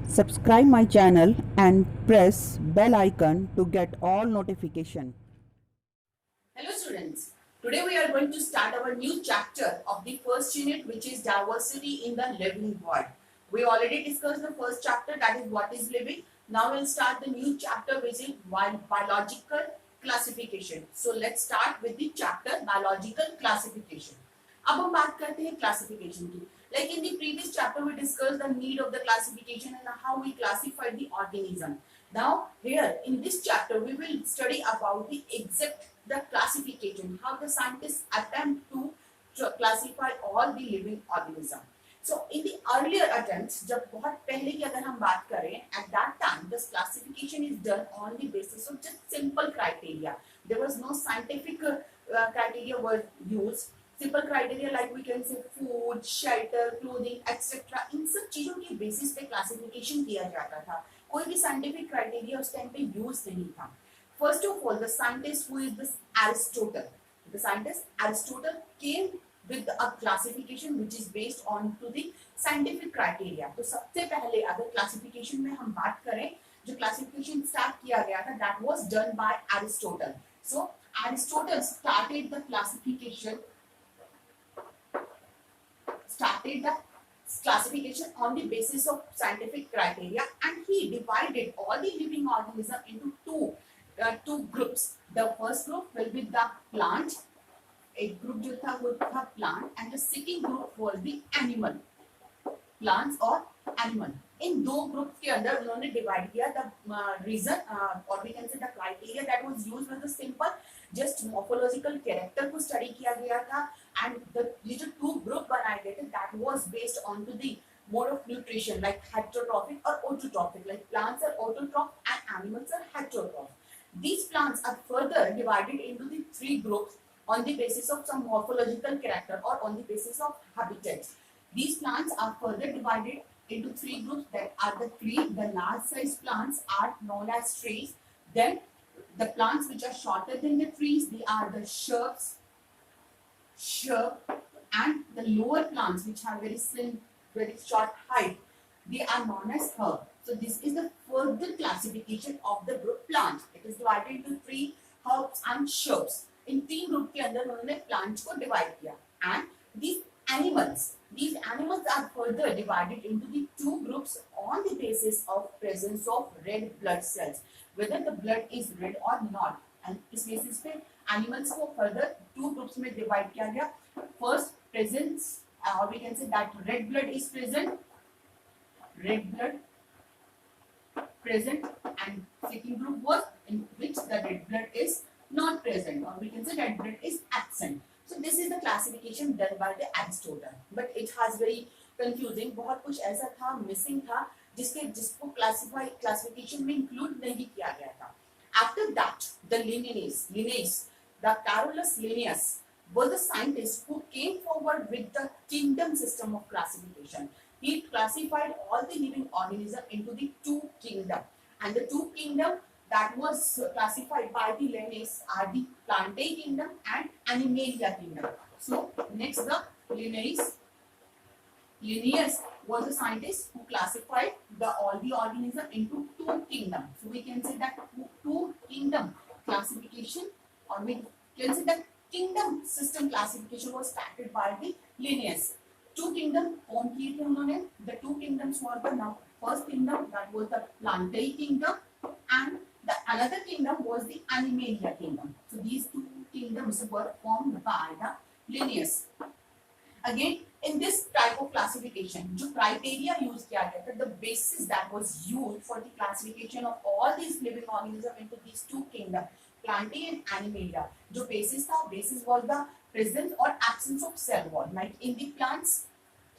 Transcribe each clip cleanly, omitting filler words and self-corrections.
Subscribe my channel and press bell icon to get all notification. Hello students, today we are going to start our new chapter of the first unit, which is diversity in the living world. We already discussed the first chapter, that is what is living. Now we'll start the new chapter, which is biological classification. So let's start with the chapter biological classification. अब हम बात करते हैं classification की. Like in the previous chapter we discussed the need of the classification and how we classify the organism. Now here in this chapter we will study about the classification, how the scientists attempt to classify all the living organism. So in the earlier attempts, जब बहुत पहले की अगर हम बात करें, at that time this classification is done on the basis of just simple criteria. There was no scientific criteria were used. Simple criteria like we can say food, shelter, clothing etcetera, इन सब चीजों के basis पे classification किया जाता था. कोई भी साइंटिफिक क्राइटेरिया उस टाइम पे यूज नहीं था. First of all the scientist who is this Aristotle, the scientist Aristotle came with a classification which is based on to the scientific criteria. तो सबसे पहले अगर क्लासिफिकेशन में हम बात करें, जो क्लासिफिकेशन स्टार्ट किया गया था, that was done by Aristotle. So Aristotle started the classification on the basis of scientific criteria, and he divided all the living organisms into two groups. The first group will be the plant, एक group जो था वो था plant, and the second group was the animal, plants और animal. इन दो group के अंदर उन्होंने डिवाइड किया. द रीजन और we can say the criteria that was used was simple, just morphological character को स्टडी किया गया था. एंड ये जो टू ग्रुप बनाए गए थे that was based on to the mode of nutrition, like heterotrophic और autotrophic. Like plants are autotroph and animals are heterotroph. These plants are further divided into the three groups on the basis of some morphological character or on the basis of habitats. These plants are further divided into three groups, that are the tree. The large size plants are known as trees. Then the plants which are shorter than the trees, they are the shrub, and the lower plants which have very slim, very short height, they are known as herb. So this is the further classification of the group plants. It is divided into three, herbs and shrubs. इन तीन group के अंदर उन्होंने plants को divide किया. And these animals are further divided into the two groups on the basis of presence of red blood cells, whether the blood is red or not. and इस basis पे animals को further two groups में divide किया गया. First, presence, or we can say that red blood is present, and second group was in which the red blood is not present, or we can say red blood is absent. So this is the classification done by the Aristotle, but it has very confusing. बहुत कुछ ऐसा था, missing था, जिसको classification में include नहीं किया गया था. After that, the the Carolus Linnaeus was the scientist who came forward with the kingdom system of classification. He classified all the living organisms into the two kingdoms, and the two kingdoms that was classified by the Linnaeus are the Plantae kingdom and Animalia kingdom. So next, the Linnaeus was a scientist who classified all the organisms into two kingdoms. So we can say that two kingdom classification, or we can say that kingdom system classification was started by the Linnaeus. Two kingdom कौन किए थे उन्होंने? The two kingdoms were the now first kingdom, that was the Plantae kingdom, and the another kingdom was the Animalia kingdom. So these two kingdoms were formed by the Linnaeus. Again, in this type of classification, जो criteria use किया गया था, the basis that was used for the classification of all these living organisms into these two kingdoms, Plantae and Animalia, जो basis was the presence or absence of cell wall. Like in the plants,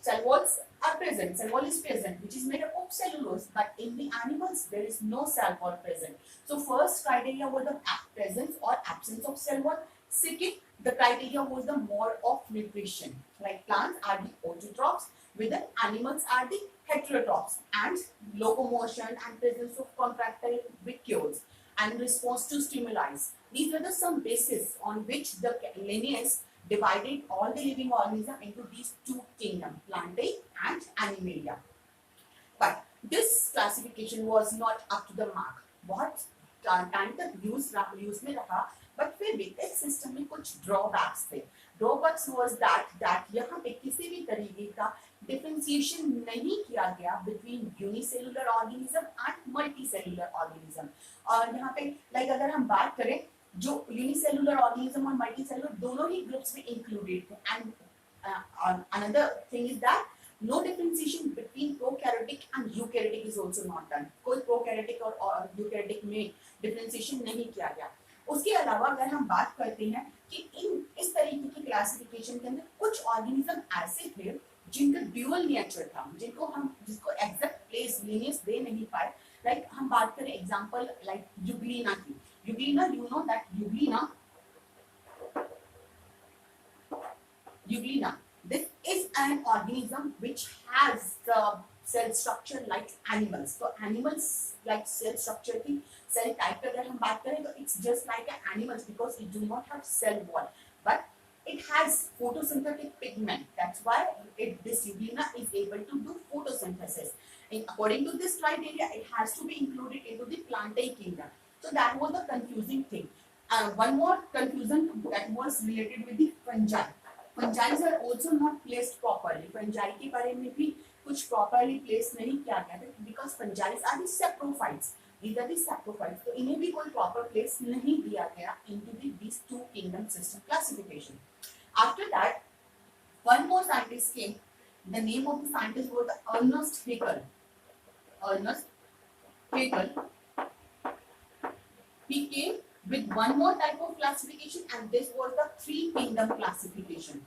cell walls are present, cell wall is present, which is made up of cellulose, but in the animals there is no cell wall present. So first criteria was the presence or absence of cell wall. Second, the criteria was the mode of nutrition, like plants are the autotrophs, whether animals are the heterotrophs, and locomotion and presence of contractile vacuoles and response to stimuli. These were the some bases on which the Linnaeus divided all the living organisms into these two kingdoms, Plantae and Animalia. But classification was not up to the mark. बहुत time तक use में रहा, but फिर भी इस system में कुछ drawbacks थे. ड्रॉबैक्स वाज दैट यहाँ पे किसी भी तरीके का डिफरेंशिएशन नहीं किया गया between unicellular organism and multicellular organism. और यहाँ पे लाइक अगर हम बात करें, जो यूनिसेलुलर ऑर्गेनिज्म और मल्टीसेलुलर दोनों ही ग्रुप्स में इंक्लूडेड थे. And another thing is that no differentiation between prokaryotic and eukaryotic is also not done. कोई prokaryotic और eukaryotic में differentiation नहीं किया गया. उसके अलावा अगर हम बात करते हैं कि इस तरीके की क्लासिफिकेशन के अंदर कुछ ऑर्गेनिज्म ऐसे थे जिनका ड्यूअल नेचर था, जिसको एग्जैक्ट प्लेस लीनियस दे नहीं पाए. लाइक हम बात करें एग्जांपल लाइक यूग्लिना की. Euglena, you know that Euglena, this is an organism which has the cell structure like animals. So animals like cell structure की cell type अगर हम बात करें तो it's just like an animals because it do not have cell wall, but it has photosynthetic pigment. That's why this Euglena is able to do photosynthesis. And according to this criteria, it has to be included into the plantae kingdom. So that was the confusing thing. One more confusion that was related with the fungi. Fungi are also not placed properly. Fungi के बारे में भी कुछ properly place नहीं किया गया था because fungi are the saprophytes. These are the saprophytes. तो इन्हें भी कोई proper place नहीं दिया गया into these two kingdom system classification. After that, one more scientist came. The name of the scientist was Ernest Haeckel. Ernest Haeckel. He came with one more type of classification, and this was the three kingdom classification.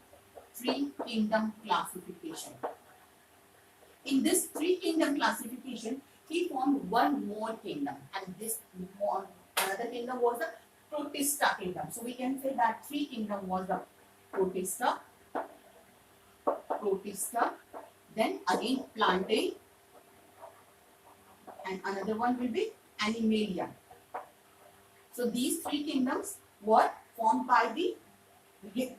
Three kingdom classification. In this three kingdom classification, he formed one more kingdom, and this another kingdom was the Protista kingdom. So we can say that three kingdom was the Protista, then again Plantae, and another one will be Animalia. So these three kingdoms were formed by the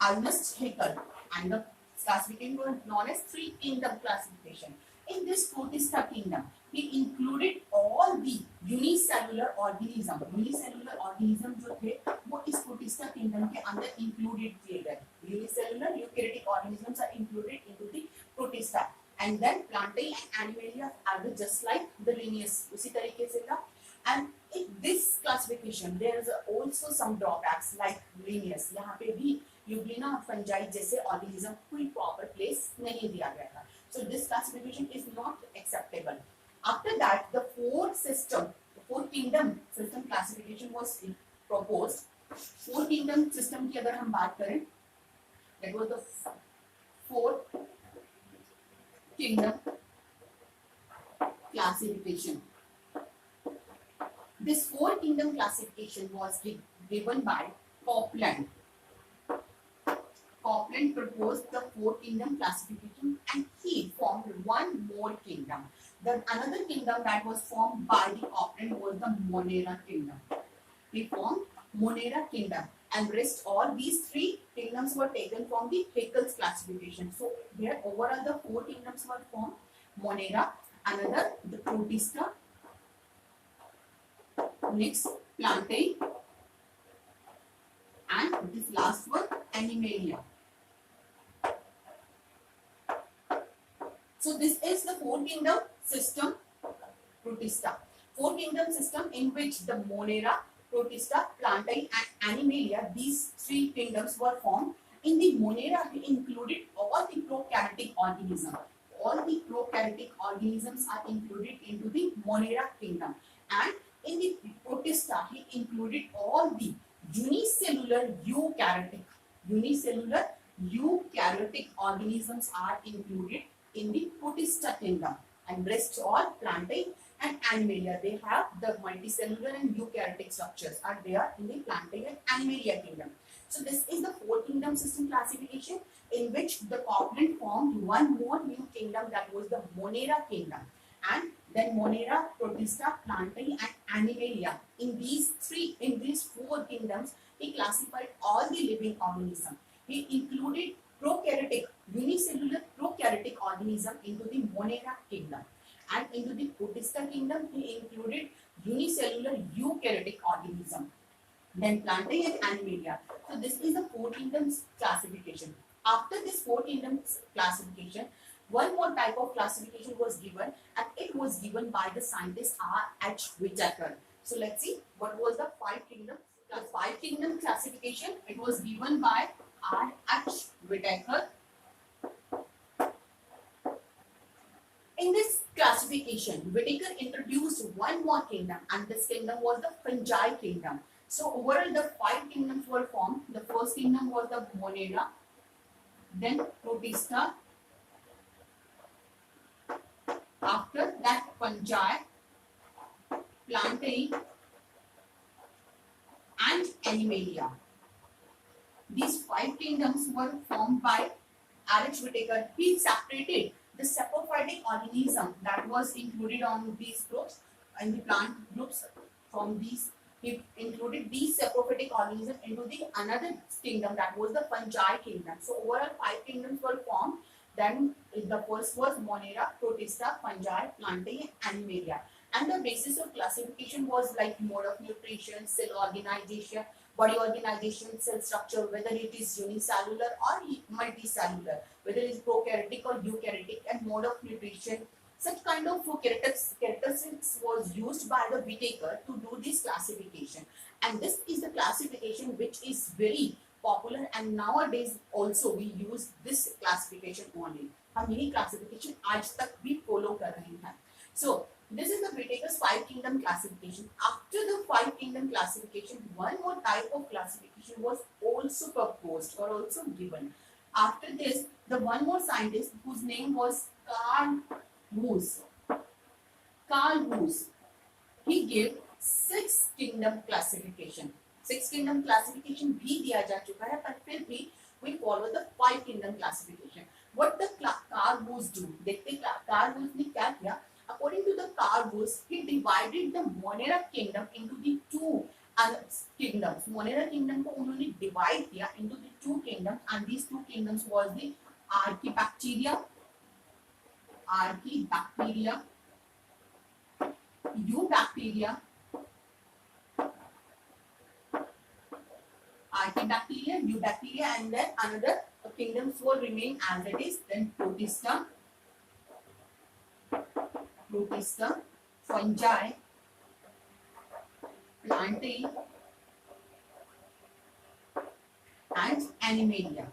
Ernest Haeckel, and the classification was known as three kingdom classification. In this Protista kingdom, he included all the unicellular organism. Unicellular organism जो थे वो इस Protista kingdom के अंदर included किए गए. Unicellular eukaryotic organisms are included into the Protista, and then Plantae and Animalia are just like the Linnaeus. उसी तरीके से था. And in this classification, there is also some drawbacks like Linnaeus. यहाँ पे भी Euglena और fungi जैसे organism कोई proper place नहीं दिया गया था. So this classification is not acceptable. After that, the four kingdom system classification was proposed. Four kingdom system की अगर हम बात करें, that was the fourth kingdom classification. This four kingdom classification was given by Copland. Copland proposed the four kingdom classification, and he formed one more kingdom. The another kingdom that was formed by the Copland was the Monera kingdom. He formed Monera kingdom, and rest all these three kingdoms were taken from the Haeckel's classification. So here overall the four kingdoms were formed: Monera, another the Protista, next Plantae, and this last one Animalia. So this is the four kingdom system Protista. Four kingdom system in which the Monera, Protista, Plantae and Animalia, these three kingdoms were formed. In the Monera, he included all the prokaryotic organisms. All the prokaryotic organisms are included into the Monera kingdom. And in the Protista, he included all the unicellular eukaryotic organisms are included in the Protista kingdom, and rest all Plantae and Animalia. They have the multicellular and eukaryotic structures are there in the Plantae and Animalia kingdom. So this is the four kingdom system classification in which the Copland formed one more new kingdom, that was the Monera kingdom. And then Monera, Protista, Plantae and Animalia. In these four kingdoms, he classified all the living organisms. He included unicellular prokaryotic organism into the Monera kingdom. And into the Protista kingdom, he included unicellular eukaryotic organism. Then Plantae and Animalia. So this is the four kingdoms classification. After this four kingdoms classification, one more type of classification was given, and it was given by the scientist R. H. Whitaker. So let's see what was the five kingdoms. The five kingdom classification, it was given by R. H. Whitaker. In this classification, Whitaker introduced one more kingdom, and this kingdom was the Fungi kingdom. So overall, the five kingdoms were formed. The first kingdom was the Monera, then Protista. After that, Fungi, Plantae, and Animalia. These five kingdoms were formed by R. H. Whitaker. He separated the saprophytic organism that was included on these groups and the plant groups from these. He included these saprophytic organisms into the another kingdom, that was the Fungi kingdom. So overall, five kingdoms were formed. Then the first was Monera, Protista, Fungi, Plantae, Animalia. And the basis of classification was like mode of nutrition, cell organization, body organization, cell structure, whether it is unicellular or multicellular, whether it is prokaryotic or eukaryotic, and mode of nutrition. Such kind of characteristics was used by the Whitaker to do this classification. And this is the classification which is very popular, and nowadays also we use this classification only. हम यही classification आज तक भी follow कर रहे हैं. So this is the Whitaker's five kingdom classification. After the five kingdom classification, one more type of classification was also proposed or also given. After this, the one more scientist whose name was Carl Woese. Carl Woese. He gave six kingdom classification. Six kingdom classification भी दिया जा चुका है, पर फिर भी we follow the five kingdom classification. What the Carl Woese do? देखते Carl Woese ने क्या किया? According to the Carl Woese, he divided the Monera kingdom into the two kingdoms. Monera kingdom को उन्होंने divide किया into the two kingdoms, and these two kingdoms was the Archaebacteria, Eubacteria, Archaebacteria, Eubacteria, and then another kingdoms will remain as it is. Then Protista, Fungi, Plantae, and Animalia.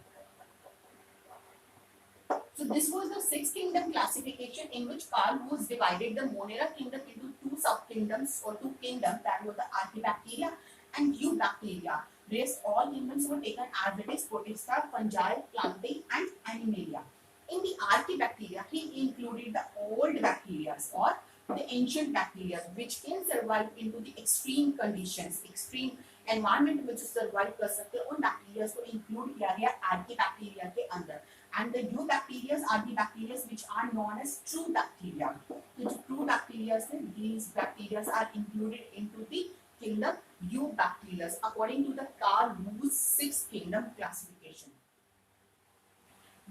So this was the six kingdom classification in which Carl Woese divided the Monera kingdom into two sub-kingdoms or two kingdoms, that were the Archaebacteria and Eubacteria. Rest all kingdoms were taken as it is: Protista, Fungi, Plantae, and Animalia. In the Archaebacteria, he included the old bacteria or the ancient bacteria which can survive into the extreme conditions, extreme environment में जो survive कर सकते हैं, उन bacteria को include किया गया Archaebacteria के अंदर. And the eubacteria are the bacteria which are known as true bacteria. So जो true bacteria से, these bacteria are included into the kingdom Eubacteria according to the Carl Woese six kingdom classification.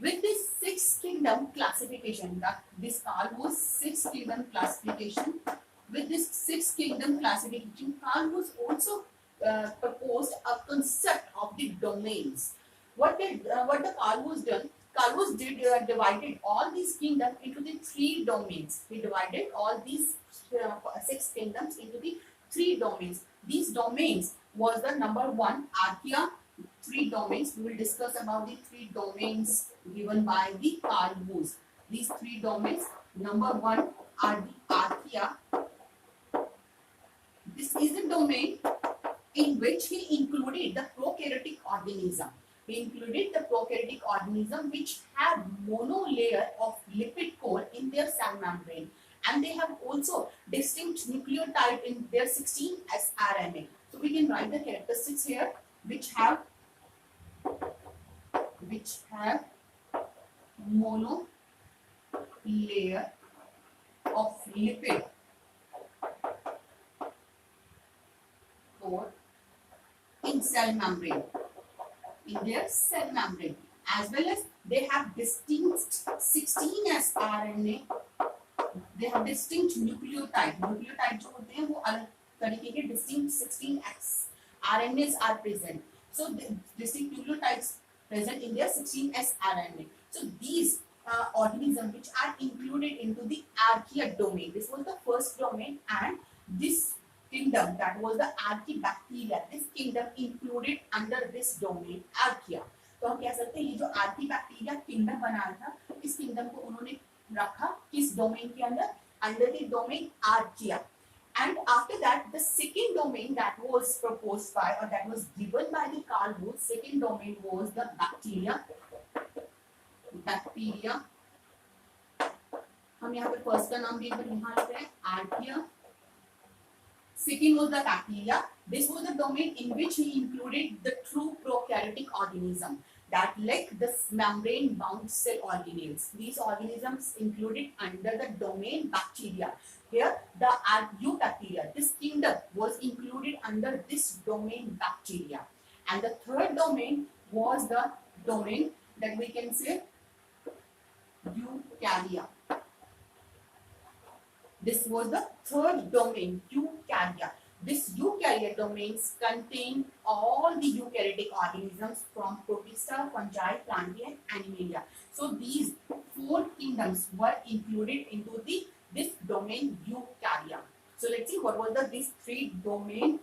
With this six kingdom classification, this Carl Woese six kingdom classification, with this six kingdom classification, Carl Woese also proposed a concept of the domains. What the Carl Woese done? Carl Woese divided all these kingdoms into the three domains. He divided all these six kingdoms into the three domains. These domains was the number one, Archaea. Three domains. We will discuss about the three domains given by the Carl Woese. These three domains. Number one are the Archaea. This is the domain in which he included the prokaryotic organism. He included the prokaryotic organism which have monolayer of lipid core in their cell membrane, and they have also distinct nucleotide in their 16S RNA. So we can write the characteristics here, which have monolayer of lipid core in cell membrane, in their cell membrane, as well as they have distinct 16S RNA. they have distinct nucleotide. Nucleotide जो होते हैं वो अलग तरीके के distinct 16S RNAs are present. So the distinct nucleotides present in their 16S RNA. So these organisms which are included into the archaea domain. This was the first domain, and this kingdom, that was the archaebacteria. This kingdom included under this domain archaea. तो हम कह सकते हैं ये जो archaebacteria kingdom बनाया था, इस किंगडम को उन्होंने रखा किस डोमेन के अंदर? Under the domain archaea. And after that, the second domain that was proposed by, or that was given by the Carl Wood, second domain was the bacteria. Bacteria. हम यहाँ पे फर्स्ट का नाम देकर यहाँ लिखते हैं archaea. Second was the bacteria. This was the domain in which he included the true prokaryotic organism that lack the membrane-bound cell organelles. These organisms included under the domain bacteria. Here, the eubacteria, this kingdom was included under this domain bacteria. And the third domain was the domain that we can say eukarya. This was the third domain, eukarya. This eukarya domains contain all the eukaryotic organisms from Protista, fungi, plantae, and Animalia. So these four kingdoms were included into this domain eukarya. So let's see what was this three domain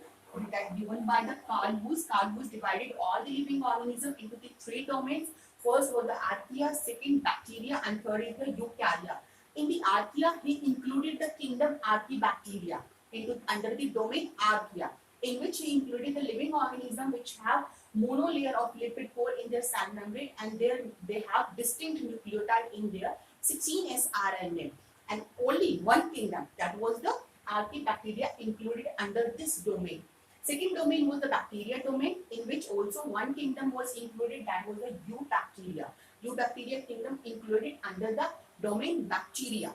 that given by the Carl Wood. Carl Wood divided all the living organisms into the three domains. First was the archaea, second bacteria, and third is the eukarya. In the archaea, he included the kingdom Archaebacteria under the domain archaea, in which he included the living organism which have monolayer of lipid core in their cell membrane, and they have distinct nucleotide in their 16S RNA. And only one kingdom, that was the Archaebacteria, included under this domain. Second domain was the bacteria domain, in which also one kingdom was included, that was the eubacteria. Eubacteria kingdom included under the domain bacteria,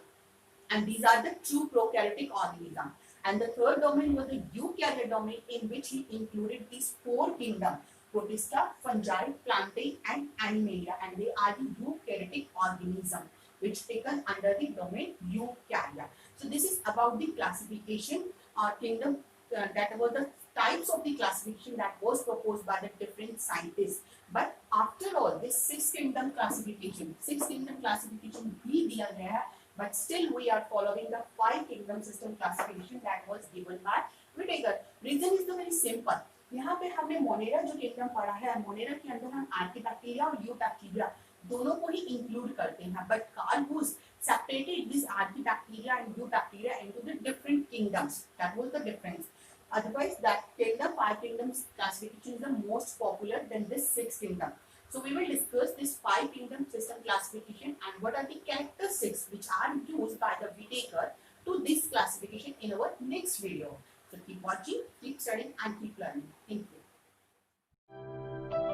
and these are the true prokaryotic organisms. And the third domain was the eukarya domain, in which he included these four kingdoms: Protista, fungi, plantae, and Animalia, and they are the eukaryotic organisms which taken under the domain eukarya. So this is about the classification kingdom. That was the types of the classification that was proposed by the different scientists. But after all, this six kingdom classification भी दिया गया है, but still we are following the five kingdom system classification that was given by Whittaker. Reason is the very simple. यहाँ पे हमने Monera जो kingdom पढ़ा है, मोनेरा के अंदर हम आर्कीबैक्टीरिया और यूबैक्टीरिया दोनों को ही इंक्लूड करते हैं, but Carl Wood separated this archaebacteria and eubacteria into the different kingdoms. That was the difference. Otherwise, that kingdom, five kingdoms classification is the most popular than this six kingdom. So we will discuss this five kingdom system classification and what are the characteristics which are used by the Whittaker to this classification in our next video. So keep watching, keep studying, and keep learning. Thank you.